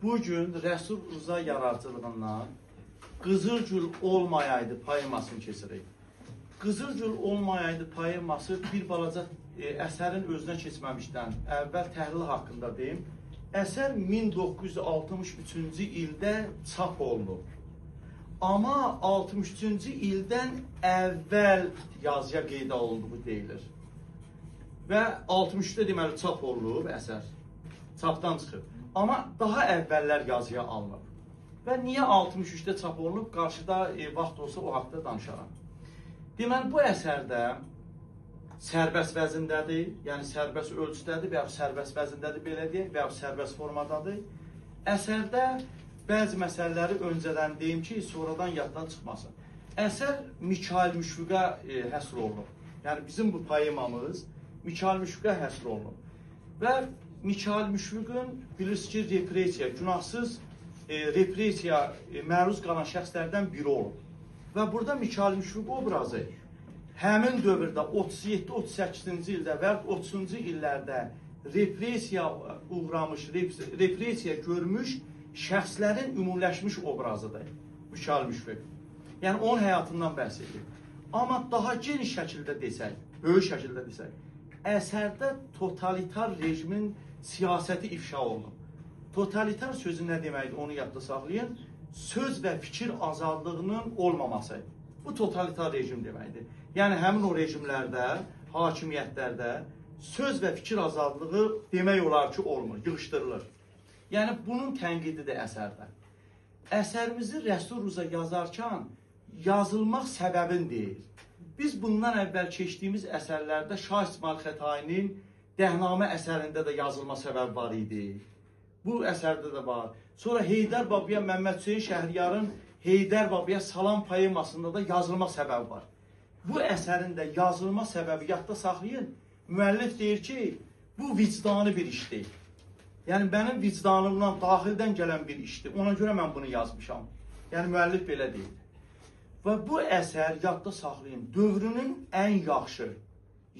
Bugün Rəsul Rza yaradıcılığından Qızılgül olmayaydı poemasını keçirik. Qızılgül olmayaydı poeması bir balaca əsərin özünə keçməmişdən əvvəl təhlil haqqında deyim. Əsər 1963-cü ildə çap olunub. Amma 63-cü ildən əvvəl yazıya qeydə olunduğu deyilir. Və 63-də deməli çap olunub əsər. Çapdan çıxıb. Amma daha əvvəllər yazıya alınıb. Və niyə 63-də çap olunub? Qarşıda vaxt olsa o haqda danışaram. Deməli, bu əsərdə sərbəst vəzindədir, yəni sərbəst ölçüdədir və ya sərbəst vəzindədir, belə deyək, və ya sərbəst formadadır. Əsərdə bəzi məsələləri öncədən deyim ki, sonradan yaddan çıxmasın. Əsər Mikayıl Müşfiqə həsr olunub. Yəni, bizim bu poemamız Mikayıl Müşfiqə həsr olunub. Və Mikayıl Müşfiqin bilirsiniz ki, repressiya, günahsız repressiya məruz qalan şəxslərdən biri olub. Və burada Mikayıl Müşfiq obrazı həmin dövrdə 37-38-ci ildə və 30-cu illərdə repressiya uğramış, repressiya görmüş şəxslərin ümumiləşmiş obrazıdır Mikayıl Müşfiq. Yəni, onun həyatından bəhs edir. Amma daha geniş şəkildə desək, böyük şəkildə desək, əsərdə totalitar rejimin siyasəti ifşa olunub. Totalitar sözü nə deməkdir, onu yadda saxlayın. Söz və fikir azadlığının olmaması. Bu totalitar rejim deməkdir. Yəni, həmin o rejimlərdə, hakimiyyətlərdə söz və fikir azadlığı demək olar ki, olmur, yığışdırılır. Yəni, bunun tənqididir əsərdə. Əsərimizi Rəsul Rza yazarkən yazılmaq səbəbin deyil. Biz bundan əvvəl keçdiyimiz əsərlərdə Şah İsmail Xətainin Dəhnamə əsərində də yazılma səbəbi var idi. Bu əsərdə də var. Sonra Heydər Babaya, Məmməd Hüseyin Şəhriyarın Heydər Babaya Salam poemasında da yazılma səbəbi var. Bu əsərin də yazılma səbəbi yadda saxlayın. Müəllif deyir ki, bu vicdanı bir işdir. Yəni, mənim vicdanımdan, daxildən gələn bir işdir. Ona görə mən bunu yazmışam. Yəni, müəllif belə deyir. Və bu əsər, yadda saxlayın, dövrünün ən yaxşı,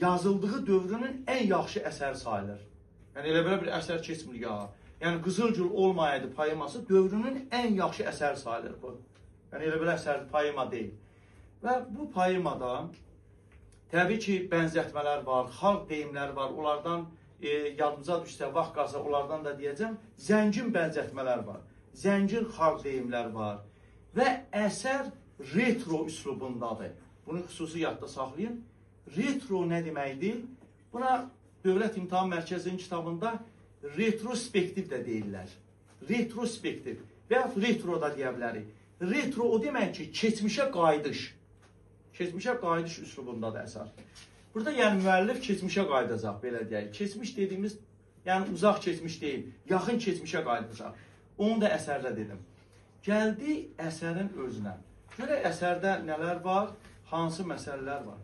yazıldığı dövrünün ən yaxşı əsər sayılır. Yəni, elə belə bir əsər keçmir ya. Yəni, Qızılgül olmayaydı poeması dövrünün ən yaxşı əsər sayılır bu. Yəni, elə belə əsər poema deyil. Və bu poemada təbii ki, bənzətmələr var, xalq deyimləri var. Onlardan yadımıza düşsə, vaxt qalsa, onlardan da deyəcəm. Zəngin bənzətmələr var. Zəngin xalq deyimləri var. Və əsər retro üslubundadır. Bunu xüsusi yadda saxlayın. Retro nə deməkdir? Buna Dövlət İmtahan Mərkəzinin kitabında retrospektiv də deyirlər. Retrospektiv və ya retro da deyə bilərik. Retro o demək ki, keçmişə qayıdış. Keçmişə qayıdış üslubundadır əsər. Burada yəni müəllif keçmişə qayıdacaq, belə deyək. Keçmiş dediyimiz, yəni uzaq keçmiş deyil, yaxın keçmişə qayıdacaq. Onu da əsərdə dedim. Gəldi əsərin özünə. Görək əsərdə nələr var, hansı məsələlər var.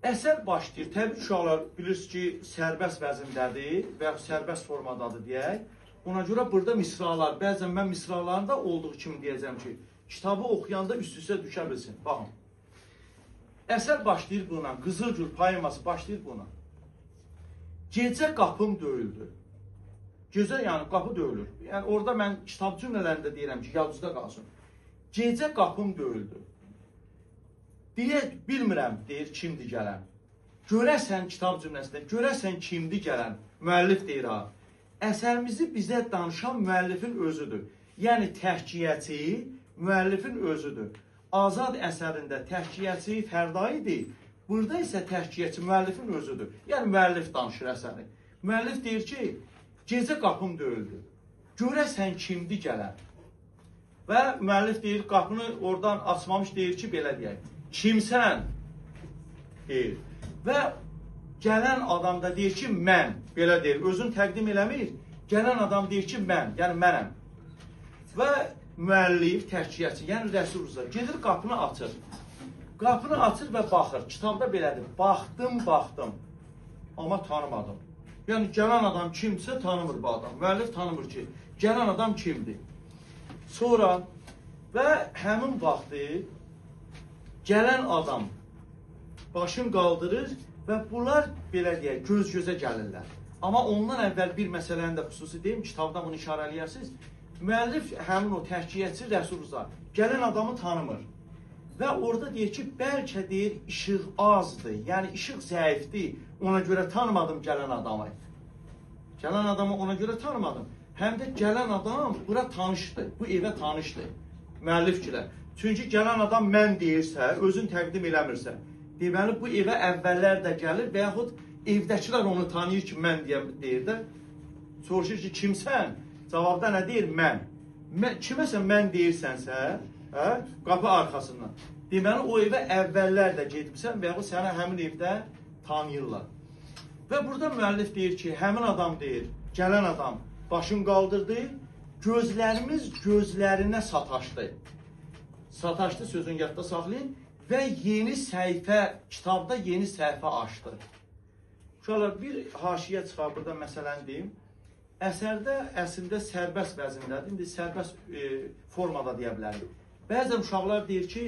Əsər başlayır. Təbii uşaqlar bilirsiniz ki, sərbəst vəzindədir və ya sərbəst formadadır deyək. Ona görə burada misralar, bəzən mən misralarında olduğu kimi deyəcəm ki, kitabı oxuyanda üst-üstə düşə bilsin. Baxın. Əsər başlayır buna, Qızılgül poeması başlayır buna. Gecə qapım döyüldü. Gecə yəni qapı döyülür. Yəni orada mən kitab cümlələrində deyirəm ki, yadınızda qalsın. Gecə qapım döyüldü. Bilmirəm, deyir, kimdir gələn. Görəsən kitab cümləsində, görəsən kimdir gələn, müəllif deyir ha. Əsərimizi bizə danışan müəllifin özüdür. Yəni, təhkiyəçi müəllifin özüdür. Azad əsərində təhkiyəçi Fərdai idi, burada isə təhkiyəçi müəllifin özüdür. Yəni, müəllif danışır əsəri. Müəllif deyir ki, gecə qapım döyüldü. Görəsən kimdir gələn. Və müəllif deyir, qapını oradan açmamış deyir ki, belə deyək. Kimsən? Deyir. Və gələn adam da deyir ki, mən. Belə deyir. Özünü təqdim eləmir. Gələn adam deyir ki, mən. Yəni, mənəm. Və müəllif, təhkiyəçi, yəni Rəsul Rza gedir, qapını açır. Qapını açır və baxır. Kitabda belədir. Baxdım, baxdım. Amma tanımadım. Yəni, gələn adam kimsə tanımır bu adam. Müəllif tanımır ki, gələn adam kimdir. Sonra və həmin vaxtı gələn adam başını qaldırır və bunlar belə deyək, göz-gözə gəlirlər. Amma ondan əvvəl bir məsələni də xüsusi deyim, kitabda bunu işarə eləyərsiniz. Müəllif həmin o təhkiyəçi Rəsul Rza gələn adamı tanımır. Və orada deyir ki, bəlkə deyir, işıq azdır, yəni işıq zəifdir, ona görə tanımadım gələn adamı. Gələn adamı ona görə tanımadım. Həm də gələn adam bura tanışdır, bu evə tanışdır. Müəllif gilə. Çünki gələn adam mən deyirsə, özün təqdim eləmirsə, deməli bu evə əvvəllər də gəlir və yaxud evdəkilər onu tanıyır ki, mən deyir də. Soruşur ki, kimsən? Cavabda nə deyir? Mən. Kiməsə mən deyirsənsə, qapı arxasından. Deməli, o evə əvvəllər də gedibsən və yaxud sənə həmin evdə tanıyırlar. Və burada müəllif deyir ki, həmin adam deyir, gələn adam başını qaldırdı, gözlərimiz gözlərinə sataşdı. Sataşdı sözün yadda saxlayın və yeni səhifə, kitabda yeni səhifə açdı. Uşaqlar, bir haşiyə çıxar, burada məsələni deyim. Əsərdə əslində sərbəst vəzindədir, indi sərbəst formada deyə bilərik. Bəzən uşaqlar deyir ki,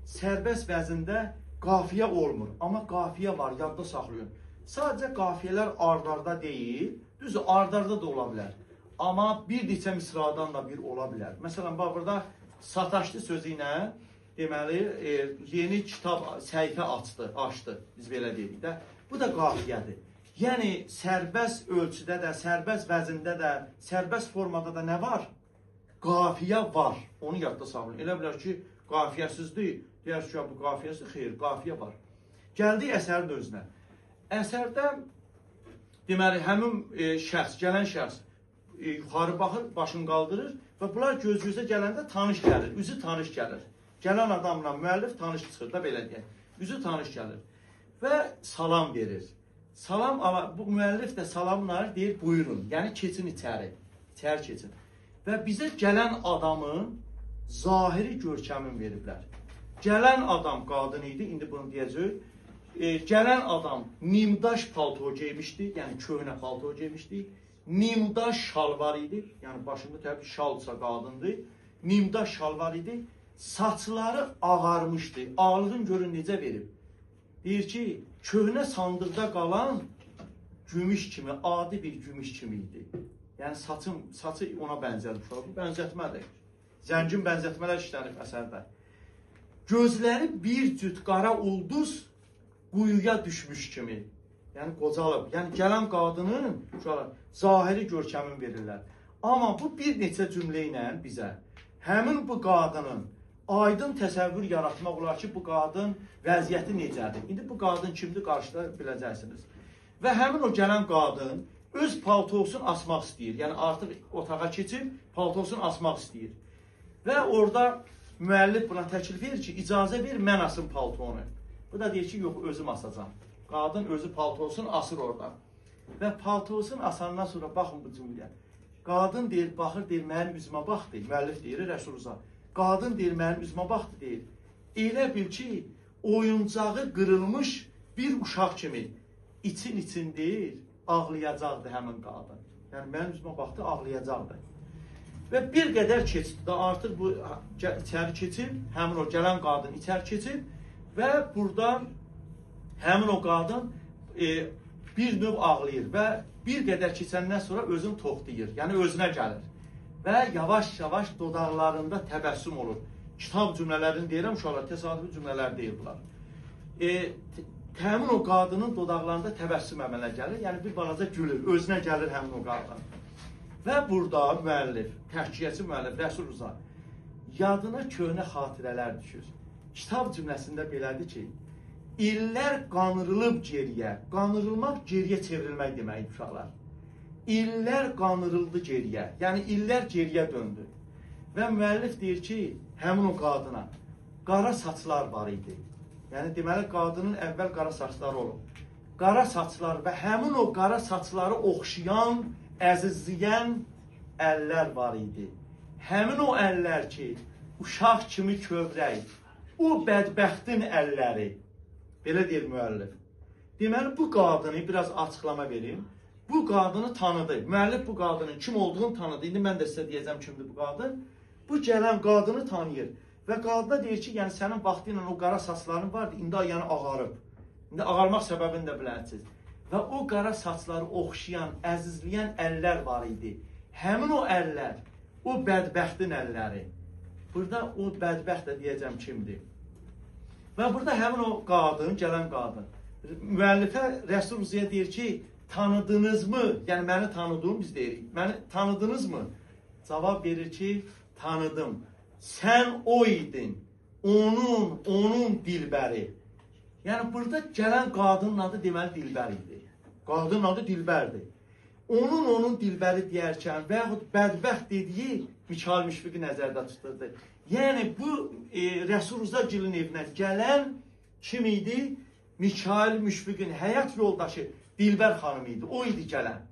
sərbəst vəzində qafiyə olmur, amma qafiyə var, yadda saxlayın. Sadəcə qafiyələr ard-arda deyil, düzdür, ard-arda da ola bilər. Amma bir neçə misradan da bir ola bilər. Məsələn, bax, burada sataşdı sözü ilə, deməli, yeni kitab səhifə açdı, biz belə deyirik də. Bu da qafiyədir. Yəni, sərbəst ölçüdə də, sərbəst vəzində də, sərbəst formada da nə var? Qafiyə var. Onu yadda saxlayın. Elə bilər ki, qafiyəsizdir. Deyərsiniz ki, bu qafiyəsiz, xeyr, qafiyə var. Gəldik əsərin özünə. Əsərdə, deməli, həmin şəxs, gələn şəxs yuxarı baxır, başını qaldırır və bunlar göz-gözə gələndə tanış gəlir, üzü tanış gəlir. Gələn adamla müəllif tanış çıxır da, belə deyək. Üzü tanış gəlir və salam verir. Salam, bu müəllif də salamla deyir, buyurun, yəni keçin içəri keçin. Və bizə gələn adamın zahiri görkəmin veriblər. Gələn adam qadın idi, indi bunu deyəcək. Gələn adam nimdaş palto geymişdi, yəni köhnə palto geymişdi. Nimdaş şalvar idi, yəni başında təbii şalsa qadındır. Nimdaş şalvar idi, saçları ağarmışdı, ağlığın görün necə verib. Deyir ki, köhnə sandıqda qalan gümüş kimi, adi bir gümüş kimi idi. Yəni saçı ona bənzədir. Bu bənzətmədir. Zəngin bənzətmələr işlənib əsərdə. Gözləri bir cüt qara ulduz quyuya düşmüş kimi. Yəni qocalıb. Yəni gələn qadının zahiri görkəmin verirlər. Amma bu bir neçə cümlə ilə bizə həmin bu qadının aydın təsəvvür yaratmaq olar ki, bu qadın vəziyyəti necədir? İndi bu qadın kimdir, qarşıda biləcəksiniz. Və həmin o gələn qadın öz paltosunu asmaq istəyir. Yəni artıq otağa keçib paltosunu asmaq istəyir. Və orada müəllif buna təklif verir ki, icazə ver, mən asım paltonu. Bu da deyir ki, yox, özüm asacam. Qadın özü paltosunu asır orada. Və paltosunu asandan sonra baxın bu cümləyə. Qadın deyir, baxır, deyir, mənim üzümə bax, deyir, müəllif deyir, Rəsul Rza. Qadın deyir, mənim üzümə baxdı, deyir. Elə bil ki, oyuncağı qırılmış bir uşaq kimi için deyir, ağlayacaqdı həmin qadın. Yəni, mənim üzümə baxdı, ağlayacaqdı. Və bir qədər keçdi, artıq bu içəri keçib, həmin o gələn qadın içəri keçib və buradan həmin o qadın bir növ ağlayır və bir qədər keçəndən sonra özünü toxtayır, yəni özünə gəlir. Və yavaş-yavaş dodaqlarında təbəssüm olur. Kitab cümlələrini deyirəm, uşaqlar, təsadüfi cümlələr deyil bunlar. Həmin o qadının dodaqlarında təbəssüm əmələ gəlir, yəni bir balaca gülür, özünə gəlir həmin o qadın. Və burada müəllif, təhkiyəçi müəllif, Rəsul Rza, yadına köhnə xatirələr düşür. Kitab cümləsində belədir ki, illər qanırılıb geriyə, qanırılmaq geriyə çevrilmək deməkdir uşaqlar. İllər qanırıldı geriyə, yəni illər geriyə döndü. Və müəllif deyir ki, həmin o qadına qara saçlar var idi. Yəni deməli, qadının əvvəl qara saçları olub. Qara saçlar və həmin o qara saçları oxşayan, əzizləyən əllər var idi. Həmin o əllər ki, uşaq kimi kövrək, o bədbəxtin əlləri. Belə deyir müəllif. Deməli, bu qadını biraz açıqlama verim. Bu qadını tanıdı. Müəllif bu qadının kim olduğunu tanıdı. İndi mən də sizə deyəcəm kimdir bu qadın. Bu gələn qadını tanıyır. Və qadına deyir ki, yəni sənin vaxtı ilə o qara saçların vardı, indi yəni ağarıb. İndi ağarmaq səbəbini də bilərsiniz. və o qara saçları oxşayan, əzizləyən əllər var idi. Həmin o əllər, o bədbəxtin əlləri. Burada o bədbəxt də deyəcəm kimdir. Və burada həmin o qadın, gələn qadın, müəllifə Rəsul Ruzaya deyir ki, tanıdınızmı? Yəni, məni tanıdığım biz deyirik. Məni tanıdınızmı? Cavab verir ki, tanıdım. Sən o idin. Onun dilbəri. Yəni, burada gələn qadının adı deməli dilbər idi. Qadının adı dilbərdir. Onun dilbəri deyərkən və yaxud bədbəxt dediyi Mikail Müşfiqi nəzərdə tuturdu. Yəni, bu Rəsul Ruzagilin evinə gələn kim idi? Mikail Müşfiqin həyat yoldaşı Dilbər xanım idi. O idi gələn.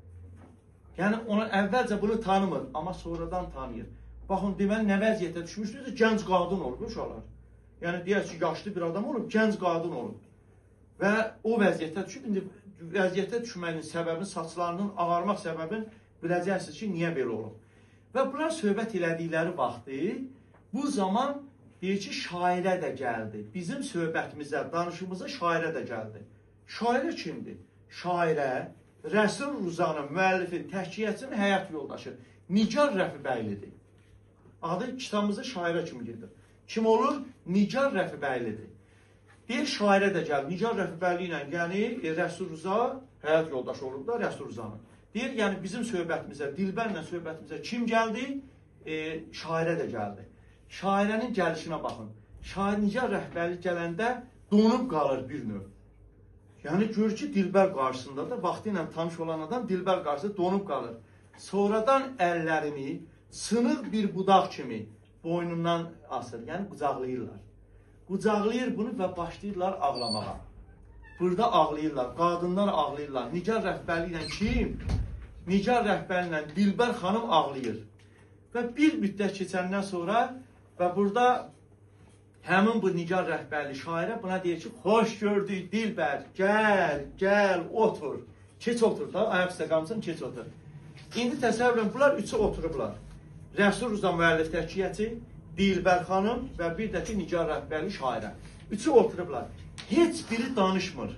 Yəni, ona əvvəlcə bunu tanımır, amma sonradan tanıyır. Baxın, deməli, nə vəziyyətə düşmüşdür? Gənc qadın olub, uşaqlar. Yəni, deyək ki, yaşlı bir adam olub, gənc qadın olub. Və o vəziyyətə düşüb, indi vəziyyətə düşməyin səbəbini, saçlarının ağarmaq səbəbini biləcəksiniz ki, niyə belə olub. Və bunlar söhbət elədikləri vaxtı, bu zaman deyir ki, şairə də gəldi. Bizim söhbətimizə, danışımıza şairə də gəldi. Şairə kimdir? Şairə Rəsul Ruzanın, müəllifin, təhkiyyətçinin həyat yoldaşı Nigar Rəfibəylidir. Adı kitabımızda şairə kimi gedir. Kim olur? Nigar Rəfibəylidir. Deyir, şairə də gəl. Nigar Rəfibəyli ilə, yəni Rəsul Ruza həyat yoldaşı olub da Rəsul Ruzanın. Deyir, yəni bizim söhbətimizə, Dilbərlə söhbətimizə kim gəldi? Şairə də gəldi. Şairənin gəlişinə baxın. Şair Nigar Rəfibəyli gələndə donub qalır bir növ. Yəni, görür ki, Dilbər qarşısında da, vaxtı ilə tanış olan adam Dilbər qarşısında donub qalır. Sonradan əllərini sınıq bir budaq kimi boynundan asır, yəni qucaqlayırlar. Qucaqlayır bunu və başlayırlar ağlamağa. Burada ağlayırlar, qadınlar ağlayırlar. Nigar Rəfibəyli ilə kim? Nigar Rəfibəyli ilə Dilbər xanım ağlayır. Və bir müddət keçəndən sonra və burada həmin bu Nigar Rəfibəyli şairə buna deyir ki, xoş gördük Dilbər, gəl, otur. Keç otur da, ayaq üstə qalmışsan, keç otur. İndi təsəvvürün, bunlar üçü oturublar. Rəsul Ruza müəllif təhkiyyəti, Dilbər xanım və bir də ki, Nigar Rəfibəyli şairə. Üçü oturublar. Heç biri danışmır.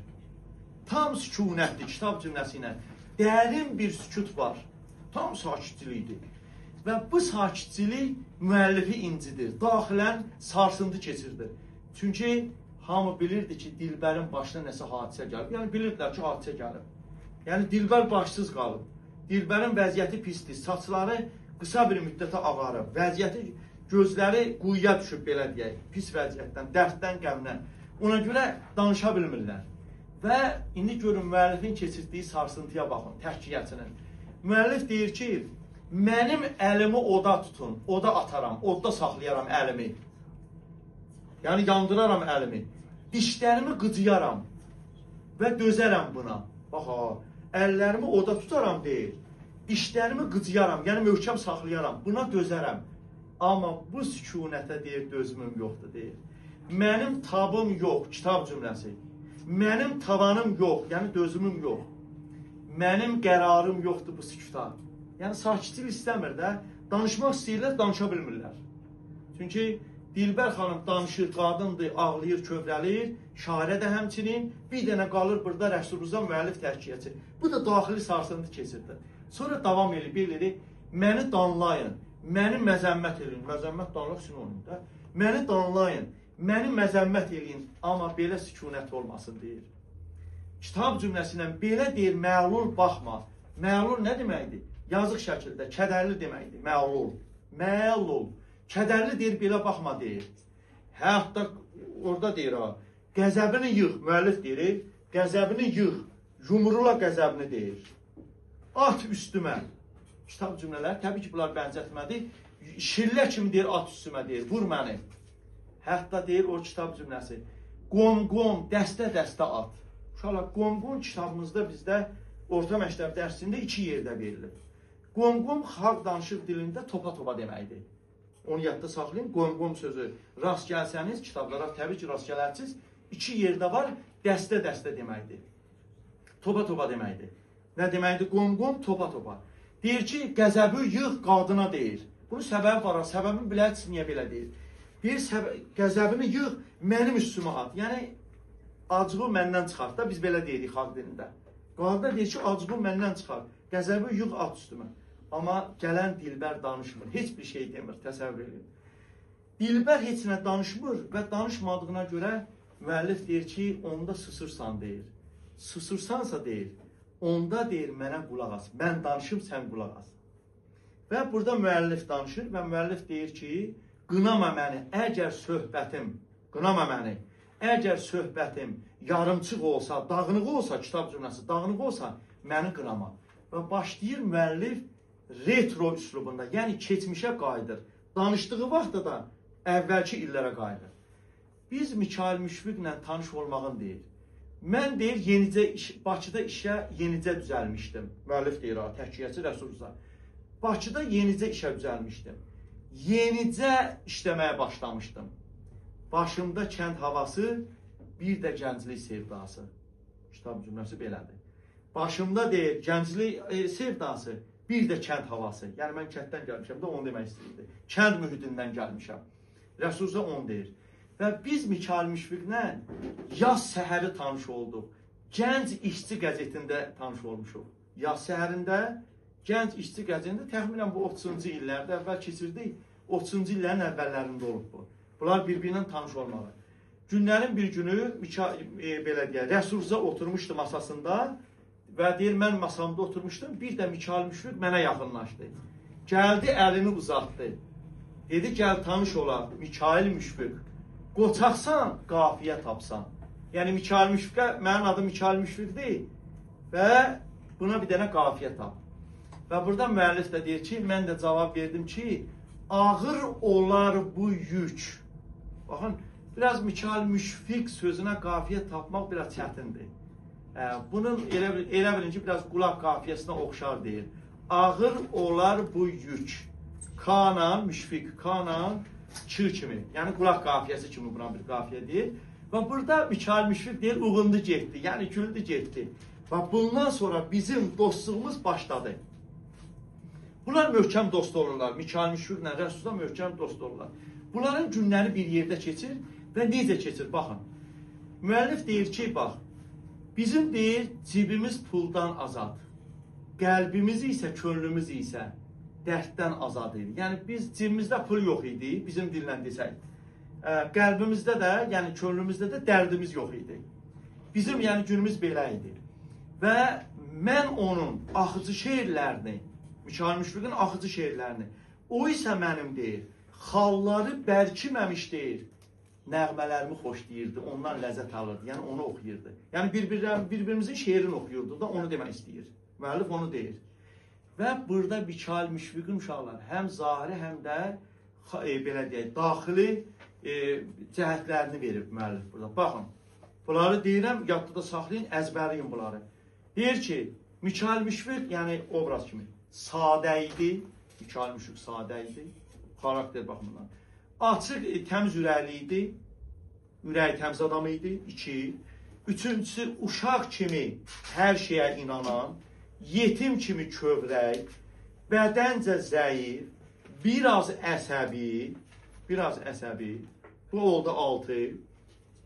Tam sükunətdir, kitab cümləsi ilə. Dərin bir sükut var. Tam sakitçilikdir. Və bu sakitçilik müəllifi incidir. Daxilən sarsıntı keçirdi. Çünki hamı bilirdi ki, Dilbərin başına nəsə hadisə gəlib. Yəni, bilirdilər ki, hadisə gəlib. Yəni, Dilbər başsız qalıb. Dilbərin vəziyyəti pisdir. Saçları qısa bir müddətə ağarıb. Vəziyyəti, gözləri quyuya düşüb, belə deyək, pis vəziyyətdən, dərddən, qəmdən. Ona görə danışa bilmirlər. Və indi görün, müəllifin keçirdiyi sarsıntıya baxın, təhkiyyətinin. Müəllif deyir ki, mənim əlimi oda tutun, oda ataram, odda saxlayaram əlimi. Yəni, yandıraram əlimi. Dişlərimi qıcıyaram və dözərəm buna. Baxa, əllərimi oda tutaram deyir. Dişlərimi qıcıyaram, yəni möhkəm saxlayaram, buna dözərəm. Amma bu sükunətə deyir, dözümüm yoxdur, deyir. Mənim tabım yox, kitab cümləsi. Mənim tavanım yox, yəni dözümüm yox. Mənim qərarım yoxdur bu sükuta. Yəni sakitlik istəmir də, danışmaq istəyirlər, danışa bilmirlər. Çünki Dilbər xanım danışır, qadındır, ağlayır, kövrəlir, şairə də həmçinin, bir dənə qalır burada Rəsul Ruza müəllif təhkiyyəti. Bu da daxili sarsıntı keçirdi. Sonra davam edir, məni danlayın. Məni məzəmmət eləyin. Məzəmmət danlıq sinonimdə. Məni danlayın, məni məzəmmət eləyin, amma belə sükunət olmasın, deyir. Kitab cümləsindən belə deyir, məlul baxma. Məlul nə deməkdir? Yazıq şəkildə, kədərli deməkdir, məlul. Məlul. Kədərli deyir, belə baxma, deyir. Hətta orada deyir, qəzəbini yığ, müəllif deyir, qəzəbini yığ, yumrula qəzəbini deyir. At üstümə. Kitab cümlələri, təbii ki, bunlar bənzətmədir. Şillə kimi deyir, at üstümə deyir, vur məni. Hətta deyir o kitab cümləsi, qom-qom, dəstə-dəstə at. Uşaqlar, qom-qom kitabımızda bizdə orta məktəb dərsində 2 yerdə verilib. Qom-qom xalq danışıq dilində topa-topa deməkdir. Onu yadda saxlayın, qom-qom sözü rast gəlsəniz, kitablara təbii ki, rast gələrsiniz, 2 yerdə var, dəstə-dəstə deməkdir. Topa-topa deməkdir. Nə deməkdir? Qom-qom, topa-topa. Deyir ki, qəzəbi yığ qadına deyir. Bunun səbəbi var, səbəbini bilərsiniz, niyə belə deyir. Deyir, qəzəbini yığ, mənim üstümə at. Yəni, acığı məndən çıxart da, biz belə deyirik xalq dilində. Qalada deyir ki, acığım məndən çıxar. Qəzəbi yığ at üstümə. Amma gələn Dilbər danışmır. Heç bir şey demir, təsəvvür edin. Dilbər heç nə danışmır və danışmadığına görə müəllif deyir ki, onda susırsan deyir. Susırsansa deyir, onda deyir mənə qulaq as. Mən danışım, sən qulaq as. Və burada müəllif danışır və müəllif deyir ki, qınama məni, əgər söhbətim, qınama məni, əgər söhbətim yarımçıq olsa, dağınıq olsa, kitab cümləsi dağınıq olsa, məni qınama. Və başlayır müəllif retro üslubunda, yəni keçmişə qayıdır. Danışdığı vaxtda da əvvəlki illərə qayıdır. Biz Mikail Müşfiqlə tanış olmağın deyir. Mən deyir, Bakıda işə yenicə düzəlmişdim. Müəllif deyir, təhkiyyəçi Rəsulza. Bakıda yenicə işə düzəlmişdim. Yenicə işləməyə başlamışdım. Başımda kənd havası, bir də gənclik sevdası. Kitab cümləsi belədir. Başımda deyir, gənclik sevdası, bir də kənd havası. Yəni mən kənddən gəlmişəm də onu demək istəyirdi. Kənd mühitindən gəlmişəm. Rəsulza onu deyir. Və biz Mikail Müşfiqlə yaz səhəri tanış olduq. Gənc İşçi qəzetində tanış olmuşuq. Yaz səhərində Gənc İşçi qəzetində təxminən bu 30-cu illərdə əvvəl keçirdik. 30-cu illərin əvvəllərində olub bu. Bunlar bir-birinə tanış olmalı. Günlərin bir günü belə deyək, Rəsulza oturmuşdu masasında və deyir, mən masamda oturmuşdum. Bir də Mikail Müşfiq mənə yaxınlaşdı. Gəldi, əlini uzatdı. Dedi, gəl tanış olaq, Mikail Müşfiq. Qoçaqsan, qafiyə tapsan. Yəni, Mikail Müşfiqə, mənim adım Mikail Müşfiq deyil və buna bir dənə qafiyə tap. Və burada müəllif də deyir ki, mən də cavab verdim ki, ağır olar bu yük. Baxın, biraz Mikail Müşfiq sözünə qafiyə tapmaq biraz çətindir. Bunun elə bilin ki, biraz qulaq qafiyəsinə oxşar deyil. Ağır olar bu yük. Kana, Müşfiq, kana, çığ kimi. Yəni qulaq qafiyəsi kimi buna bir qafiyə deyil. Və burada Mikail Müşfiq deyil, uğundu getdi. Yəni güldü getdi. Və bundan sonra bizim dostluğumuz başladı. Bunlar möhkəm dost olurlar. Mikail Müşfiqlə Rəsulza möhkəm dost olurlar. Bunların günləri bir yerdə keçir və necə keçir? Baxın. Müəllif deyir ki, bax, bizim deyir, cibimiz puldan azad. Qəlbimiz isə, könlümüz isə dərddən azad idi. Yəni, biz cibimizdə pul yox idi, bizim dillə desək. Qəlbimizdə də, yəni könlümüzdə də dərdimiz yox idi. Bizim, yəni günümüz belə idi. Və mən onun axıcı şeirlərini, Mikail Müşfiqin axıcı şeirlərini, o isə mənim deyir, xalları bərkiməmiş deyir, nəğmələrimi xoşlayırdı, ondan ləzzət alırdı, yəni onu oxuyurdu. Yəni bir-birimizin şeirini oxuyurdu da onu demək istəyir. Müəllif onu deyir. Və burada Mikail Müşfiqin uşaqlar həm zahiri, həm də belə deyək, daxili cəhətlərini verib müəllif burada. Baxın, bunları deyirəm, yadda da saxlayın, əzbərləyin bunları. Deyir ki, Mikail Müşfiq, yəni obraz kimi, sadə idi, Mikail Müşfiq sadə idi, xarakter baxımından. Açıq, təmiz ürəkli idi, ürəyi təmiz adam idi, 2. Üçüncüsü, uşaq kimi hər şeyə inanan, yetim kimi kövrək, bədəncə zəif, biraz əsəbi, bu oldu 6.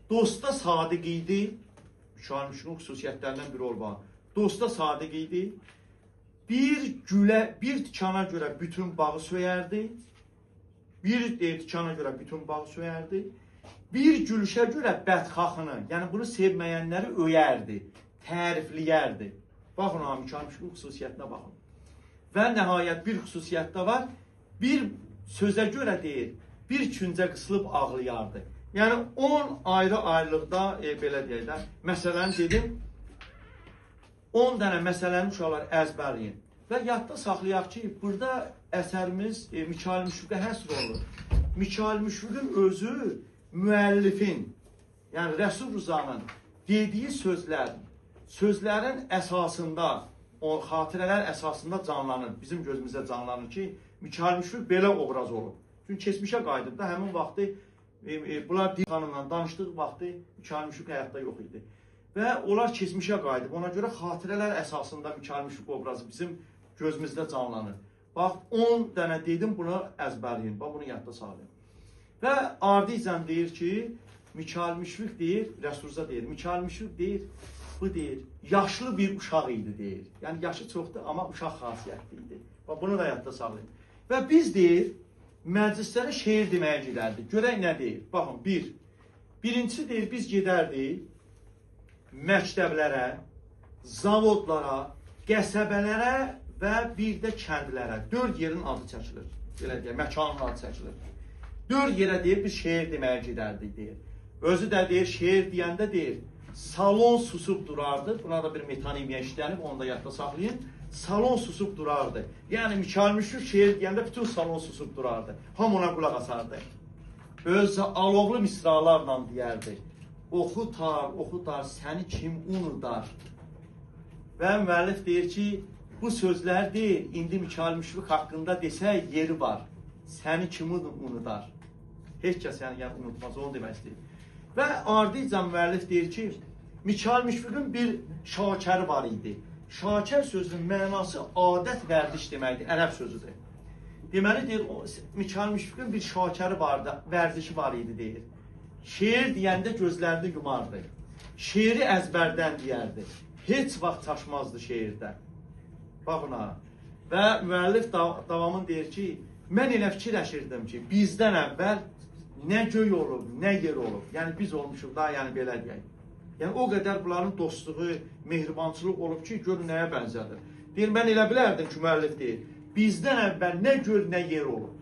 Dosta sadiq idi, Mikail Müşfiqin xüsusiyyətlərindən biri olmalı. Dosta sadiq idi, bir tikana görə bütün bağı söyərdi, bir tikana görə bütün bağı söyərdi, bir gülüşə görə bədxaxını, yəni bunu sevməyənləri öyərdi, tərifləyərdi. Baxın, Mikail Müşfiqin xüsusiyyətinə baxın. Və nəhayət bir xüsusiyyət də var, bir sözə görə deyir, bir küncə qısılıb ağlayardı. Yəni 10 ayrı-ayrılıqda, belə deyək də, məsələni dedim, 10 dənə məsələni uşaqlar əzbərləyin. Və yadda saxlayaq ki, burada əsərimiz Mikail Müşfiqə həsr olunur. Mikail Müşfiqin özü müəllifin, yəni Rəsul Rızanın dediyi sözlərin əsasında, o xatirələr əsasında canlanır, bizim gözümüzdə canlanır ki, Mikail Müşfiq belə obraz olub. Çünki keçmişə qayıdıb da həmin vaxtı, bunlar Dil xanımla danışdığı vaxtı Mikail Müşfiq həyatda yox idi. Və onlar keçmişə qayıdıb, ona görə xatirələr əsasında Mikail Müşfiq obrazı bizim gözümüzdə canlanır. Bax, 10 dənə dedim, bunu əzbərləyin, bax, bunu yadda sağlayın. Və ardicən deyir ki, Mikail Müşfiq deyir, Rəsulza deyir, Mikail Müşfiq deyir, bu deyir, yaşlı bir uşaq idi deyir. Yəni yaşı çoxdur, amma uşaq xasiyyətli idi. Bunu da yadda saxlayın. Və biz deyir, məclislərə şeir deməyə gedərdik. Görək nə deyir? Baxın, birincisi deyir, biz gedərdik məktəblərə, zavodlara, qəsəbələrə və bir də kəndlərə. 4 yerin adı çəkilir. Belə deyək, məkanın adı çəkilir. 4 yerə deyir, biz şeir deməyə gedərdik deyir. Özü də deyir, şeir deyəndə deyir, salon susub durardı. Buna da bir metonimiya işlənib, onu da yadda saxlayın. Salon susub durardı. Yəni Mikail Müşfiq şeir deyəndə bütün salon susub durardı. Ham ona qulaq asardı. Özü alovlu misralarla deyərdi. Oxutar, səni kim unudar? Və müəllif deyir ki, bu sözlər deyir, indi Mikail Müşfiq haqqında desək yeri var. Səni kim unudar? Heç kəs səni unutmaz, onu demək istəyir. Və ardıca müəllif deyir ki, Mikail Müşfiqin bir şakəri var idi. Şakər sözünün mənası adət, vərdiş deməkdir, ərəb sözüdür. Deməli deyir, Mikail Müşfiqin bir şakəri vardı, vərdişi var idi deyir. Şeir deyəndə gözlərini yumardı. Şeiri əzbərdən deyərdi. Heç vaxt çaşmazdı şeirdə. Baxın ha. Və müəllif davamını deyir ki, mən elə fikirləşirdim ki, bizdən əvvəl nə göy olub, nə yer olub. Yəni biz olmuşuq da, yəni belə deyək. Yəni o qədər bunların dostluğu, mehribançılıq olub ki, gör nəyə bənzədir. Deyir, mən elə bilərdim ki, müəllif deyir, bizdən əvvəl nə göy, nə yer olub.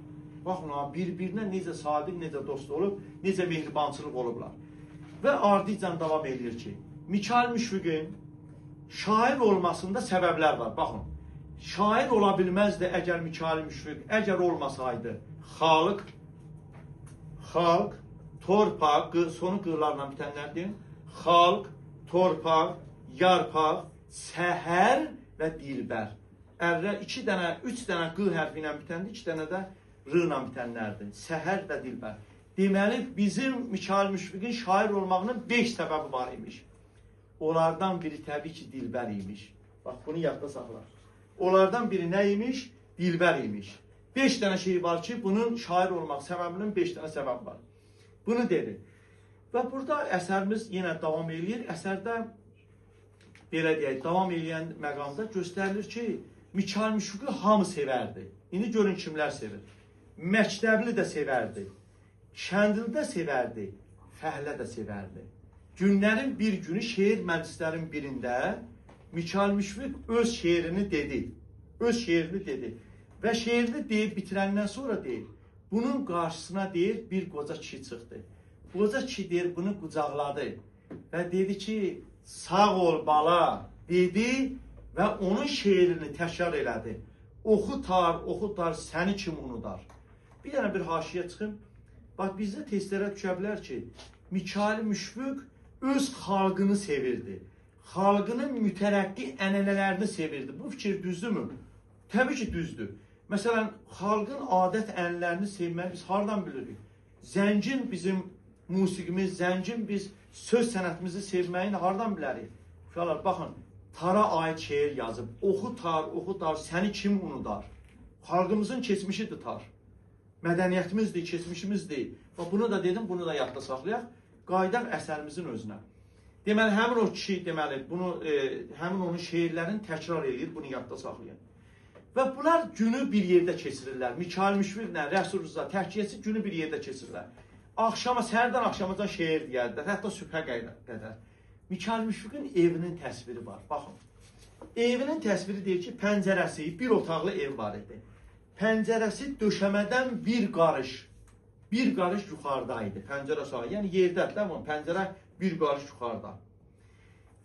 Baxın ha, bir-birinə necə sadiq, necə dost olub, necə mehribançılıq olublar. Və ardıca davam edir ki, Mikail Müşfiqin şair olmasında səbəblər var. Baxın, şair ola bilməzdi əgər Mikail Müşfiq, əgər olmasaydı xalq, torpaq, sonu qırlarla bitənlərdir. Xalq, torpaq, yarpaq, səhər və dilbər. Ərrə 2 dənə, 3 dənə q hərfi ilə bitəndi, 2 dənə də r ilə bitənlərdir. Səhər və dilbər. Deməli, bizim Mikail Müşfiqin şair olmağının 5 səbəbi var imiş. Onlardan biri təbii ki, dilbər imiş. Bax, bunu yadda saxlar. Onlardan biri nə imiş? Dilbər imiş. 5 dənə şey var ki, bunun şair olmaq səbəbinin 5 dənə səbəbi var. Bunu dedi. Və burada əsərimiz yenə davam edir. Əsərdə, belə deyək, davam edən məqamda göstərilir ki, Mikail Müşfiqi hamı sevərdi. İndi görün kimlər sevir. Məktəbli də sevərdi. Kəndli də sevərdi. Fəhlə də sevərdi. Günlərin bir günü şeir məclislərin birində Mikail Müşfiq öz şeirini dedi. Öz şeirini dedi. Və şeirini deyib bitirəndən sonra deyir, bunun qarşısına deyir, bir qoca kişi çıxdı. Qoca kişi deyir, bunu qucaqladı və dedi ki, sağ ol bala, dedi və onun şeirini təkrar elədi. Oxutar, səni kim unudar? Bir dənə bir haşiyə çıxım. Bax, bizdə testlərə düşə bilər ki, Mikail Müşfiq öz xalqını sevirdi. Xalqının mütərəqqi ənənələrini sevirdi. Bu fikir düzdürmü? Təbii ki, düzdür. Məsələn, xalqın adət ənənələrini sevməyi biz hardan bilirik? Zəngin bizim musiqimiz, zəngin biz söz sənətimizi sevməyini hardan bilərik? Uşaqlar, baxın, tara aid şeir yazıb, oxutar, səni kim unudar? Xalqımızın keçmişidir tar. Mədəniyyətimizdir, keçmişimizdir. Bunu da dedim, bunu da yadda saxlayaq. Qaydaq əsərimizin özünə. Deməli, həmin o kişi, deməli, həmin onun şeirlərini təkrar edir, bunu yadda saxlayın. Və bunlar günü bir yerdə keçirirlər. Mikail Müşfiqlə Rəsul Rza təhkiyəsi günü bir yerdə keçirirlər. Axşama, səhərdən axşamacan şeir deyərlər, hətta sübhə qədər. Mikail Müşfiqin evinin təsviri var, baxın. Evinin təsviri deyir ki, pəncərəsi, bir otaqlı ev var idi. Pəncərəsi döşəmədən bir qarış yuxarıda idi, pəncərə sağı. Yəni yerdədir, amma pəncərə bir qarış yuxarıda.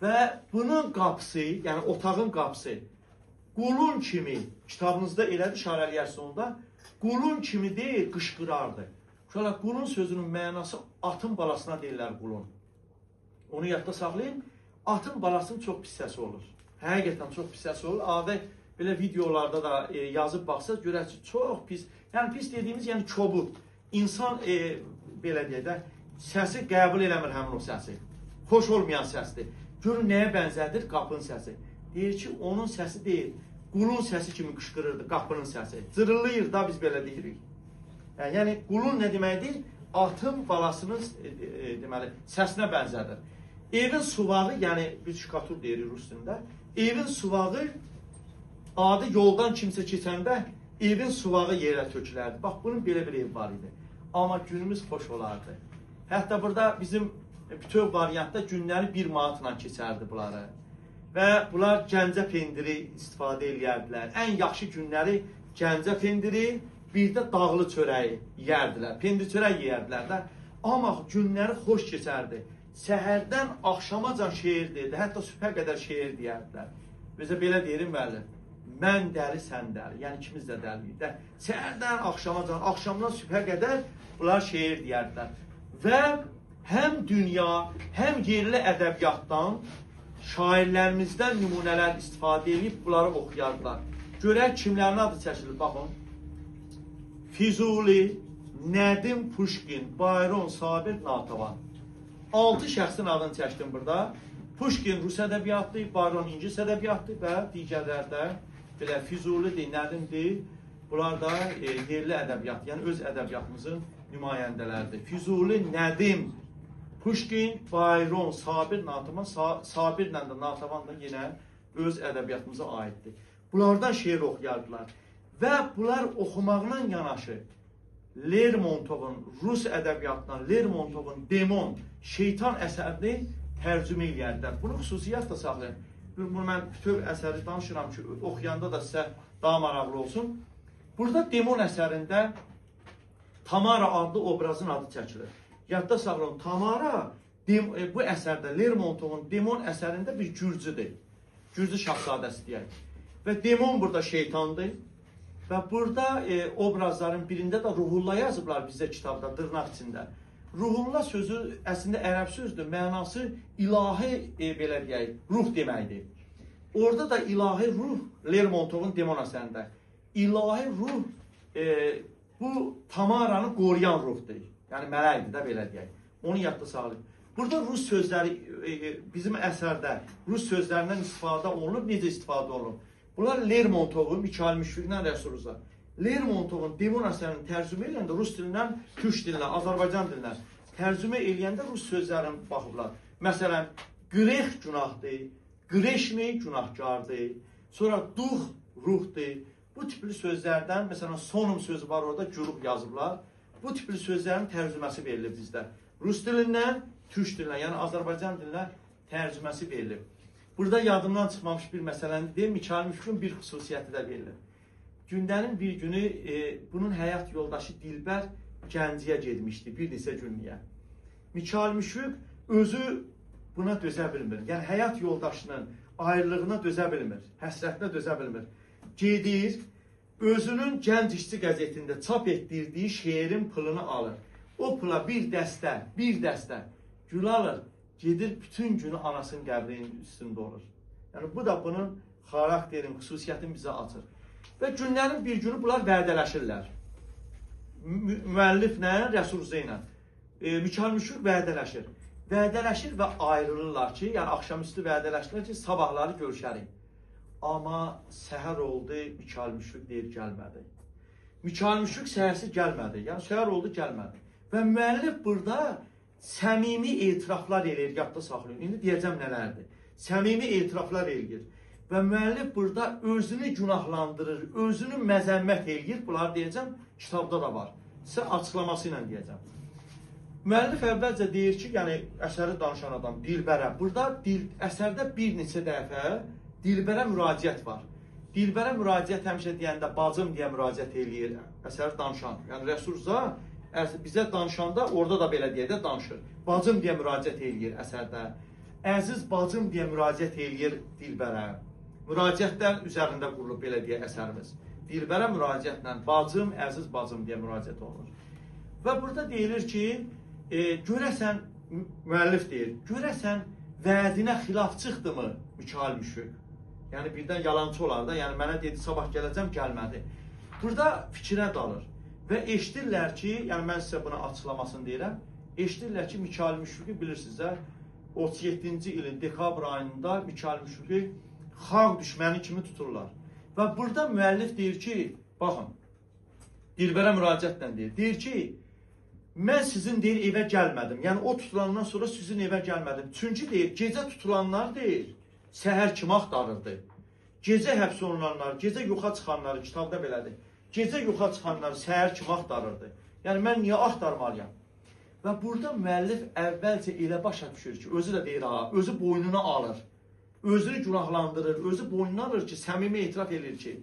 Və bunun qapısı, yəni otağın qapısı, qulun kimi, kitabınızda elədir, işarələyər sonunda, qulun kimi deyil, qışqırardı. Uşaqlar, qulun sözünün mənası atın balasına deyirlər qulun. Onu yadda saxlayın, atın balasının çox pis səsi olur. Həqiqətən çox pis səsi olur. Adə belə videolarda da yazıb baxsaq, görək ki, çox pis. Yəni pis dediyimiz, yəni kobud. İnsan, belə deyək də, səsi qəbul eləmir həmin o səsi. Xoş olmayan səsdir. Görün nəyə bənzədir? Qapının səsi. Deyir ki, onun səsi deyil, qulun səsi kimi qışqırırdı, qapının səsi. Cırılıyır da biz belə deyirik. Yəni, qulun nə deməkdir? Atın balasının deməli, səsinə bənzədir. Evin suvağı, yəni biz şkatur deyirik rus dilində. Evin suvağı adi yoldan kimsə keçəndə evin suvağı yerə tökülərdi. Bax, bunun belə bir ev var idi. Amma günümüz xoş olardı. Hətta burada bizim bütöv variantda günləri 1 manatla keçərdi bunları. Və bunlar Gəncə pendiri istifadə edərdilər. Ən yaxşı günləri Gəncə pendiri, bir də dağlı çörəyi yerdilər. Pendir çörək yerdilər də. Amma günləri xoş keçərdi. Səhərdən axşamacan şeir deyirdi. Hətta sübhə qədər şeir deyərdilər. Bizə belə deyirim müəllim. Mən dəli, sən dəli. Yəni ikimiz də dəliyik də. Səhərdən axşamacan, axşamdan sübhə qədər bunlar şeir deyərdilər. Və həm dünya, həm yerli ədəbiyyatdan şairlərimizdən nümunələr istifadə edib bunları oxuyardılar. Görək kimlərin adı çəkilir, baxın. Füzuli, Nədim, Puşkin, Bayron, Sabir, Natəvan. 6 şəxsin adını çəkdim burada. Puşkin Rus ədəbiyyatdır, Bayron İngilis ədəbiyyatdır və digərlər də belə Füzulidir, Nədimdir. Bunlar da yerli ədəbiyyat, yəni öz ədəbiyyatımızın nümayəndələridir. Füzuli, Nədim, Puşkin, Bayron, Sabir, Natəvan, Sabirlə də Natəvan da yenə öz ədəbiyyatımıza aiddir. Bunlardan şeir oxuyardılar. Və bunlar oxumaqla yanaşı Lermontovun, Rus ədəbiyyatından Lermontovun Demon, Şeytan əsərini tərcümə edərdilər. Bunu xüsusiyyət də saxlayın. Bunu mən bütöv əsəri danışıram ki, oxuyanda da sizə daha maraqlı olsun. Burada Demon əsərində Tamara adlı obrazın adı çəkilir. Yadda saxlayın, Tamara bu əsərdə Lermontovun Demon əsərində bir gürcüdür. Gürcü şahzadəsi deyək. Və Demon burada şeytandır. Və burada obrazların birində də Ruhullah yazıblar bizə kitabda, dırnaq içində. Ruhullah sözü əslində ərəb sözdür, mənası ilahi, belə deyək, ruh deməkdir. Orada da ilahi ruh, Lermontovun Demon əsərində, ilahi ruh bu Tamaranı qoruyan ruhdur. Yəni mələkdir də, belə deyək. Onu yadda saxlayın. Burada Rus sözləri, bizim əsərdə Rus sözlərindən istifadə olunub, necə istifadə olunub? Bunlar Lermontovun, Mikhail Müşfiqlə Rəsuluzda. Lermontovun Demon əsərini tərcümə edəndə Rus dilindən, Türk dilindən, Azərbaycan dilindən tərcümə edəndə Rus sözlərini baxıblar. Məsələn, qrex günahdır, qreşmi günahkardır, sonra duh ruhdur. Bu tipli sözlərdən, məsələn, sonum sözü var orada, güruh yazıblar. Bu tipli sözlərin tərcüməsi verilib bizdə. Rus dilindən, Türk dilindən, yəni Azərbaycan dilindən tərcüməsi verilib. Burada yadımdan çıxmamış bir məsələni deyim, Mikhail Müşfiqin bir xüsusiyyəti də verilir. Gündənin bir günü bunun həyat yoldaşı Dilbər Gəncəyə getmişdi, bir neçə günlüyə. Mikhail Müşfiq özü buna dözə bilmir. Yəni həyat yoldaşının ayrılığına dözə bilmir, həsrətinə dözə bilmir. Gedir, özünün Gənc İşçi qəzetində çap etdirdiyi şeirin pulunu alır. O pula bir dəstə gül alır. Gedir, bütün günü anasının qəbrinin üstündə olur. Yəni, bu da bunun xarakterin, xüsusiyyətini bizə açır. Və günlərin bir günü bunlar vədələşirlər. Müəlliflə, Rəsuluzə ilə. Mikhail Müşfiq vədələşir. Vədələşir və ayrılırlar ki, yəni axşamüstü vədələşirlər ki, sabahları görüşərik. Amma səhər oldu, Mikhail Müşfiq deyir, gəlmədi. Mikhail Müşfiq səhərsi gəlmədi. Yəni, səhər oldu, gəlmədi. Və müəllif burada səmimi etiraflar eləyir, yadda saxlayın. İndi deyəcəm nələrdir. Səmimi etiraflar eləyir. Və müəllif burada özünü günahlandırır, özünü məzəmmət eləyir. Bunları deyəcəm, kitabda da var. Sizə açıqlaması ilə deyəcəm. Müəllif əvvəlcə deyir ki, yəni əsəri danışan adam Dilbərə. Burada əsərdə bir neçə dəfə Dilbərə müraciət var. Dilbərə müraciət həmişə deyəndə bacım deyə müraciət eləyir əsəri danışan. Yəni Rəsulza bizə danışanda orada da belə deyə də danışır. Bacım deyə müraciət eləyir əsərdə. Əziz bacım deyə müraciət eləyir Dilbərə. Müraciətlər üzərində qurulub belə deyə əsərimiz. Dilbərə müraciətlə bacım, əziz bacım deyə müraciət olunur. Və burada deyilir ki, görəsən, müəllif deyir, görəsən vədinə xilaf çıxdımı Mikhail Müşfiq? Yəni birdən yalancı olar da, yəni mənə dedi sabah gələcəm, gəlmədi. Burada fikrə dalır. Və eşidirlər ki, yəni mən sizə buna açıqlamasını deyirəm, eşidirlər ki, Mikhail Müşfiqi bilirsiniz, 37-ci ilin dekabr ayında Mikhail Müşfiqi xalq düşməni kimi tuturlar. Və burada müəllif deyir ki, baxın, Dilbərə müraciətlə deyir ki, mən sizin deyir evə gəlmədim. Yəni o tutulandan sonra sizin evə gəlmədim. Çünki deyir, gecə tutulanlar deyir, səhər kimi axtarırdı. Gecə həbs olunanlar, gecə yoxa çıxanları, kitabda belədir. Gecə yoxa çıxanları səhər kimi axtarırdı. Yəni mən niyə axtarmalıyam? Və burada müəllif əvvəlcə elə başa düşür ki, özü də deyir, özü boynuna alır. Özünü günahlandırır, özü boynuna alır ki, səmimi etiraf edir ki,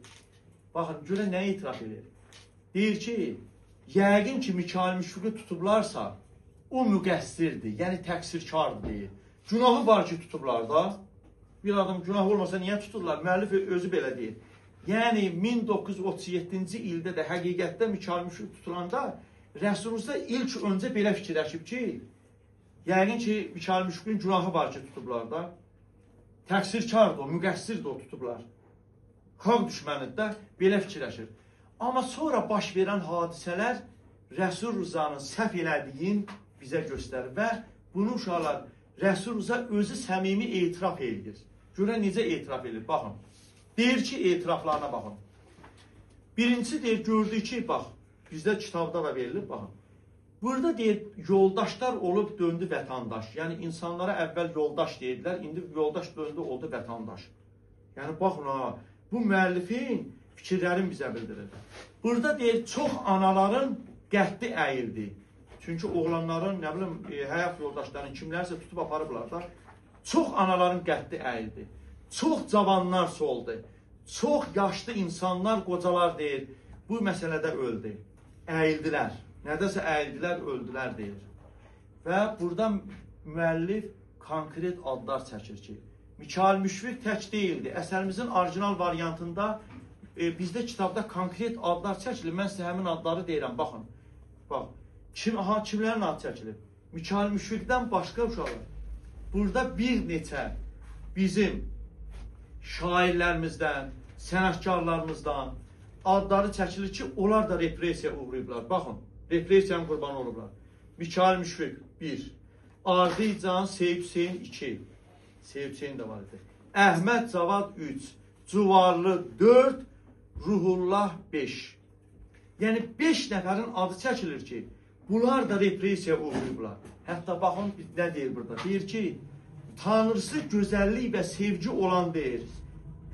baxın, görə nə etiraf edir? Deyir ki, yəqin ki, Mikail Müşfiqi tutublarsa, o müqəssirdir, yəni təqsirkardır deyir. Günahı var ki, tutublar da. Bir adam günah olmasa niyə tuturlar? Müəllif özü belə deyir. Yəni 1937-ci ildə də həqiqətdə Mikail Müşfiq tutulanda Rəsulullah ilk öncə belə fikirləşib ki, yəqin ki, Mikail Müşfiqin günahı var ki, tutublar da. Təqsirkardır o, müqəssirdir o tutublar. Xalq düşmənidir də belə fikirləşir. Amma sonra baş verən hadisələr Rəsulullah səhv elədiyin bizə göstərir və bunu uşaqlar Rəsulullah özü səmimi etiraf edir. Görə necə etiraf edir? Baxın. Deyir ki, etiraflarına baxın. Birincisi deyir, gördük ki, bax, bizdə kitabda da verilir, baxın. Burada deyir, yoldaşlar olub döndü vətəndaş. Yəni, insanlara əvvəl yoldaş deyirlər, indi yoldaş döndü, oldu vətəndaş. Yəni, baxın, bu müəllifin fikirlərini bizə bildirir. Burada deyir, çox anaların qəhddi əyildi. Çünki oğlanların, nə bilim, həyat yoldaşlarının kimlərsə tutub aparıblar da, çox anaların qəhddi əyildi. Çox cavanlar soldu. Çox yaşlı insanlar, qocalar deyir, bu məsələdə öldü. Əyildilər. Nədəsə əyildilər, öldülər deyir. Və burada müəllif konkret adlar çəkir ki, Mikail Müşfiq tək deyildi. Əsərimizin orijinal variantında bizdə kitabda konkret adlar çəkilir. Mən sizə həmin adları deyirəm, baxın. Bax, kimlərin adı çəkilir? Mikail Müşfiqdən başqa uşaqlar. Burada bir neçə bizim şairlərimizdən, sənətkarlarımızdan adları çəkilir ki, onlar da represiya uğrayıblar. Baxın, represiyanın qurbanı olublar. Mikail Müşfiq 1, Ardıcan Seyid Hüseyin 2, Seyid Hüseyin də var idi. Əhməd Cavad 3, Cuvarlı 4, Ruhullah 5. Yəni 5 nəfərin adı çəkilir ki, bunlar da represiya uğrayıblar. Hətta baxın, nə deyir burada? Deyir ki, Tanrısı gözəllik və sevgi olan deyir.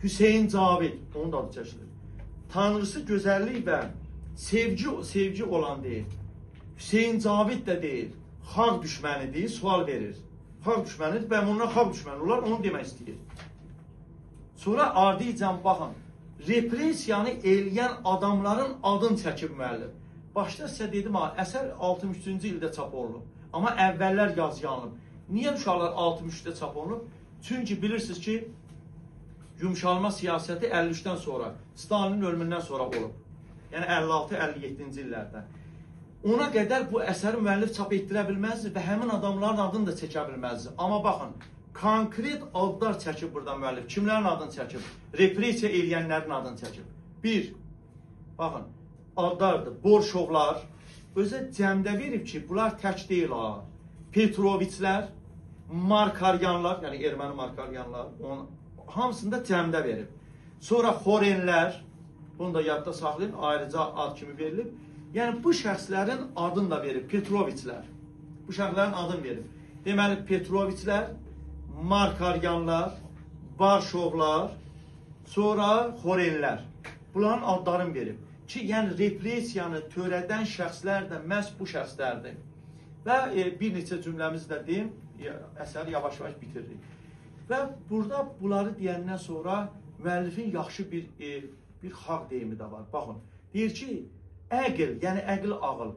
Hüseyin Cavid, onun da adı çəkilir. Tanrısı gözəllik və sevgi olan deyir. Hüseyin Cavid də deyir. Xalq düşmənidir, sual verir. Xalq düşmənidir və ondan xalq düşməni olar, onu demək istəyir. Sonra ardıcan baxın, represiyanı eləyən adamların adını çəkib müəllif. Başda sizə dedim, əsər 63-cü ildə çap olunub. Amma əvvəllər yazı yanılıb. Niyə uşaqlar 63-də çap olunub? Çünki bilirsiniz ki, yumşalma siyasəti 53-dən sonra, Stalinin ölümündən sonra olub. Yəni 56-57-ci illərdə. Ona qədər bu əsəri müəllif çap etdirə bilməzdir və həmin adamların adını da çəkə bilməzdir. Amma baxın, konkret adlar çəkib burada müəllif. Kimlərin adını çəkib? Represiya eləyənlərin adını çəkib. 1. Baxın, adlardır. Borşovlar. Özə cəmdə verib ki, bunlar tək deyil ha. Petroviçlər, Markaryanlar, yəni erməni Markaryanlar, hamısında cəmdə verib. Sonra Xorenlər, bunu da yadda saxlayın, ayrıca ad kimi verilib. Yəni bu şəxslərin adını da verib, Petroviçlər. Bu şəxslərin adını verib. Deməli, Petroviçlər, Markaryanlar, Barşovlar, sonra Xorenlər. Bunların adlarını verib. Ki, yəni represiyanı törədən şəxslər də məhz bu şəxslərdir. Və bir neçə cümləmizi də deyim, əsəri yavaş-yavaş bitiririk. Və burada bunları deyəndən sonra müəllifin yaxşı bir xalq deyimi də var. Baxın, deyir ki, əql, yəni əql ağıl,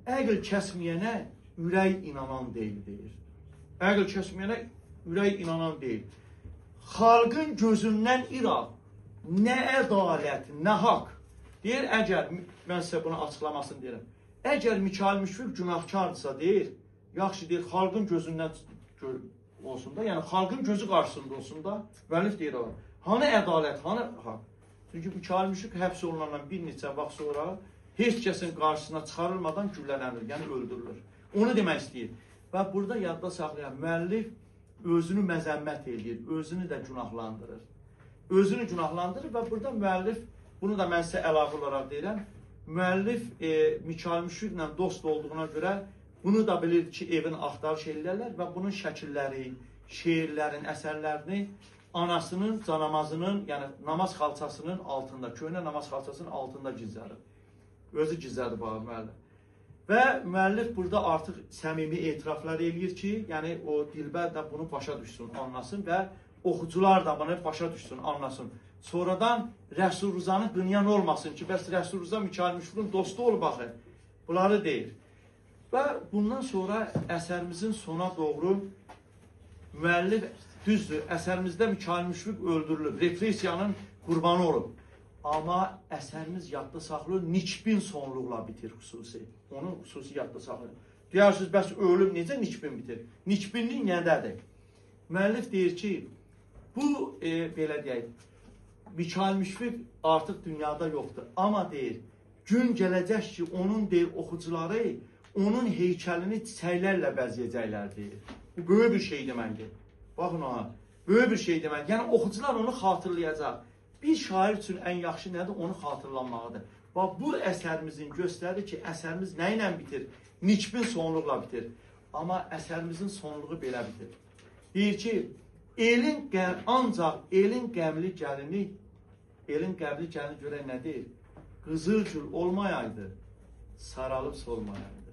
əql kəsməyənə ürək inanan deyil, deyir. Əql kəsməyənə ürək inanan deyil. Xalqın gözündən iraq, nə ədalət, nə haqq. Deyir, əgər, mən sizə bunu açıqlamasını deyirəm, əgər Mikail Müşfiq günahkardırsa, deyir, yaxşı deyir, xalqın gözündən olsun da, yəni xalqın gözü qarşısında olsun da, müəllif deyir o, hanı ədalət, hanı haqq? Çünki Mikail Müşfiq həbs olunandan bir neçə vaxt sonra heç kəsin qarşısına çıxarılmadan güllələnir, yəni öldürülür. Onu demək istəyir. Və burada yadda saxlayan müəllif özünü məzəmmət edir, özünü də günahlandırır. Özünü günahlandırır və burada müəllif, bunu da mən sizə əlavə olaraq deyirəm, müəllif Mikail Müşfiqlə dost olduğuna görə bunu da bilir ki, evin axtarış edirlər və bunun şəkilləri, şeirlərin, əsərlərini anasının canamazının, yəni namaz xalçasının altında, köhnə namaz xalçasının altında gizlədir. Özü gizlədir bu müəllif. Və müəllif burada artıq səmimi etiraflar eləyir ki, yəni o Dilbər də bunu başa düşsün, anlasın və oxucular da bunu başa düşsün, anlasın. Sonradan Rəsul Rızanı qınayan olmasın ki, bəs Rəsul Rıza Mikail Müşfiqin dostu olub axı. Bunları deyir. Və bundan sonra əsərimizin sona doğru müəllif düzdür, əsərimizdə Mikail Müşfiq öldürülüb, repressiyanın qurbanı olub. Amma əsərimiz yadda saxlıyor, nikbin sonluqla bitir xüsusi. Onu xüsusi yadda saxlıyor. Deyirsiniz, bəs ölüm necə nikbin bitir? Nikbinlik nədədir? Müəllif deyir ki, bu, belə deyək, Mikail Müşfiq artıq dünyada yoxdur. Amma deyir, gün gələcək ki, onun deyir, oxucuları onun heykəlini çiçəklərlə bəzəyəcəklər deyir. Bu, böyük bir şey deməkdir. Baxın ona, böyük bir şey deməkdir. Yəni, oxucular onu xatırlayacaq. Bir şair üçün ən yaxşı nədir? Onu xatırlanmağıdır. Bax, bu əsərimizin göstərir ki, əsərimiz nə ilə bitir? Nikbin sonluqla bitir. Amma əsərimizin sonluğu belə bitir. Deyir ki, ancaq elin qəmli gəlini görə nə deyir? Qızıl gül olmayaydı, saralıb solmayaydı.